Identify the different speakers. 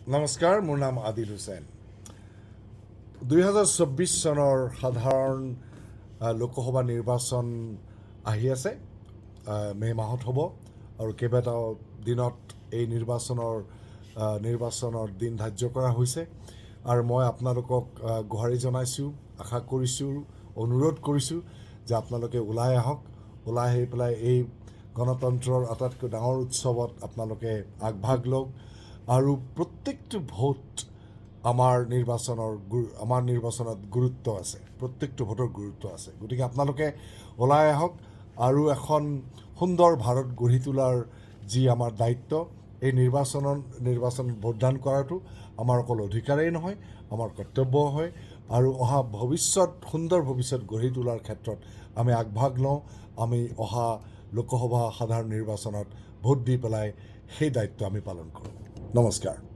Speaker 1: নমস্কাৰ, মোৰ নাম আদিল হুছেইন। 2024 চনৰ সাধাৰণ লোকসভা নিৰ্বাচন আহি আছে। মে' মাহত হ'ব আৰু কেইবাটাও দিনত এই নিৰ্বাচনৰ দিন ধাৰ্য কৰা হৈছে। আৰু মই আপোনালোকক গুহাৰি জনাইছোঁ, আশা কৰিছোঁ, অনুৰোধ কৰিছোঁ যে আপোনালোকে ওলাই আহক, ওলাই আহি পেলাই এই গণতন্ত্ৰৰ আটাইতকৈ ডাঙৰ উৎসৱত আপোনালোকে আগভাগ লওক আৰু প্ৰত্যেকটো ভোট আমাৰ নিৰ্বাচনত গুৰুত্ব আছে, প্ৰত্যেকটো ভোটৰ গুৰুত্ব আছে। গতিকে আপোনালোকে ওলাই আহক আৰু এখন সুন্দৰ ভাৰত গঢ়ি তোলাৰ যি আমাৰ দায়িত্ব, এই নিৰ্বাচনত ভোটদান কৰাটো আমাৰ অকল অধিকাৰেই নহয়, আমাৰ কৰ্তব্যও হয়। আৰু অহা সুন্দৰ ভৱিষ্যত গঢ়ি তোলাৰ ক্ষেত্ৰত আমি আগভাগ লওঁ। আমি অহা লোকসভা সাধাৰণ নিৰ্বাচনত ভোট দি পেলাই সেই দায়িত্ব আমি পালন কৰোঁ। নমস্কাৰ।